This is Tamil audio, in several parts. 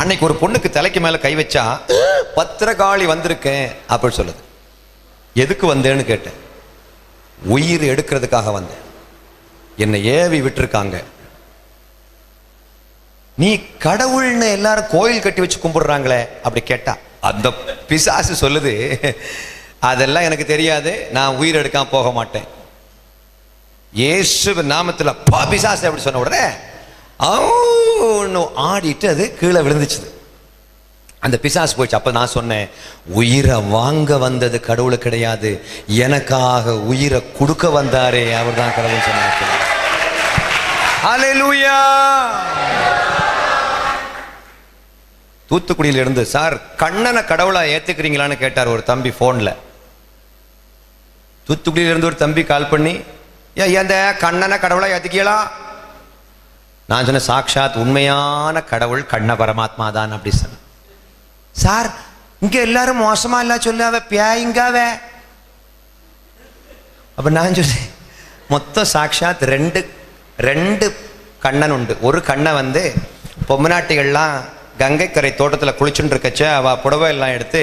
அன்னைக்கு ஒரு பொண்ணுக்கு தலைக்கு மேல கை வச்சா பத்திரகாளி வந்திருக்கேன் அப்படின்னு சொல்லுது. எதுக்கு வந்தேன்னு கேட்டேன். உயிர் எடுக்கிறதுக்காக வந்தேன், என்னை ஏவி விட்டுருக்காங்க. நீ கடவுள்னு எல்லாரும் கோயில் கட்டி வச்சு கும்பிடுறாங்களே அப்படி கேட்டா அந்த பிசாசு சொல்லுது, அதெல்லாம் எனக்கு தெரியாது, நான் உயிர் எடுக்காம போக மாட்டேன். இயேசு நாமத்துல பிசாசு அப்படி சொன்ன உடனே ஆடிட்டு அது கீழே விழுந்துச்சு. அந்த பிசாசு போயிடுச்சு. அப்ப நான் சொன்னேன், உயிரை வாங்க வந்தது கடவுள் கிடையாது, எனக்காக உயிரை கொடுக்க வந்தாரே அவர் தான் கடவுள் சொன்னார். ஹல்லேலூயா. தூத்துக்குடியில இருந்து சார் கண்ணனை கடவுளா ஏத்துக்கிறீங்களான்னு கேட்டார் ஒரு தம்பி போன்ல. தூத்துக்குடியில இருந்து ஒரு தம்பி கால் பண்ணி, இந்த கண்ணனை கடவுளா ஏத்துக்கீங்களா? நான் சொன்ன சாட்சாத் உண்மையான கடவுள் கண்ண பரமாத்மா தான் அப்படி சொன்ன. சார் இங்க எல்லாரும் மோசமா இல்ல சொல்லாவ பியாயிங்காவ. அப்ப நான் சொன்னேன், மொத்தம் சாட்சாத் ரெண்டு கண்ணன் உண்டு. ஒரு கண்ணை வந்து பொம்மநாட்டிகள்லாம் கங்கை கரை தோட்டத்தில் குளிச்சுட்டு இருக்கச்ச அவ புடவை எல்லாம் எடுத்து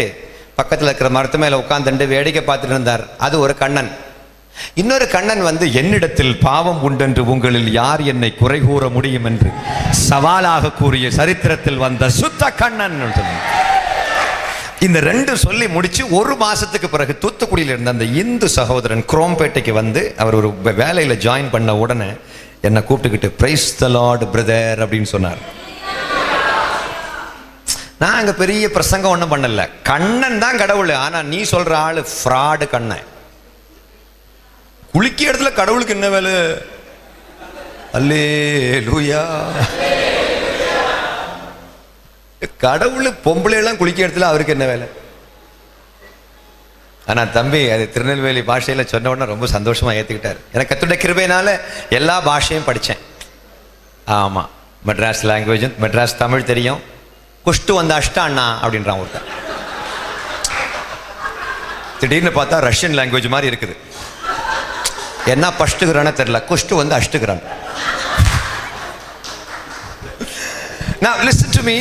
பக்கத்தில் இருக்கிற மரத்து மேல உட்காந்துட்டு வேடிக்கை பார்த்துட்டு இருந்தார், அது ஒரு கண்ணன். இன்னொரு கண்ணன் வந்து என்னிடத்தில் பாவம் உண்டென்று உங்களில் யார் என்னை குறை கூற முடியும் என்று சவாலாக கூறிய சரித்திரத்தில் வந்த சுத்த கண்ணன். இந்த ரெண்டு சொல்லி முடிச்சு ஒரு மாசத்துக்கு பிறகு தூத்துக்குடியில் இருந்த அந்த இந்து சகோதரன் குரோம்பேட்டைக்கு வந்து அவர் ஒரு வேலையில ஜாயின் பண்ண உடனே என்னை கூப்பிட்டுக்கிட்டு பிரைஸ் தி லார்ட் பிரதர் அப்படின்னு சொன்னார். நான் அங்க பெரிய பிரசங்கம் ஒண்ணும் பண்ணல, கண்ணன் தான் கடவுள், ஆனா நீ சொல்ற ஆளு ஃப்ராடு கண்ணன். குளிக்க இடத்துல கடவுளுக்கு என்ன வேலை? அல்லேலூயா. கடவுள் பொம்பளை எல்லாம் குளிக்க இடத்துல அவருக்கு என்ன வேலை? ஆனா தம்பி அது திருநெல்வேலி பாஷையில சொன்ன உடனே ரொம்ப சந்தோஷமா ஏத்துக்கிட்டாரு. எனக்கு கத்துடைய கிருபையினால எல்லா பாஷையும் படிச்சேன். ஆமா, மெட்ராஸ் லாங்குவேஜ், மெட்ராஸ் தமிழ் தெரியும். குஷ்டு வந்த அஷ்ட அண்ணா அப்படின்றான் ஒருத்தன். திடீர்னு பார்த்தா ரஷ்யன் லாங்குவேஜ் மாதிரி இருக்குது. என்ன பஷ்டுகிறான்னு தெரியல, குஷ்டு வந்து அஷ்டுகிறான். Now listen to me.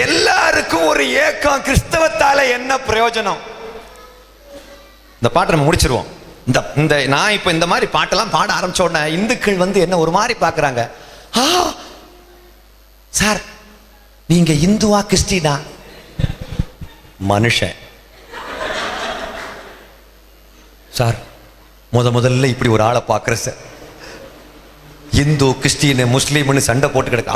எல்லாருக்கும் ஒரு ஏக்கம், கிறிஸ்தவத்தால என்ன பிரயோஜனம்? இந்த பாட்டை நம்ம முடிச்சிருவோம். இந்த நான் இப்ப இந்த மாதிரி பாட்டெல்லாம் பாட ஆரம்பிச்ச உடனே இந்துக்கள் வந்து என்ன ஒரு மாதிரி பாக்குறாங்க. சார் நீங்க இந்துவா கிறிஸ்டினா? மனுஷன் சார் முதல்ல இப்படி ஒரு ஆளை பாக்குற சார். இந்து கிறிஸ்டின் முஸ்லீம்னு சண்டை போட்டு கிடக்கு.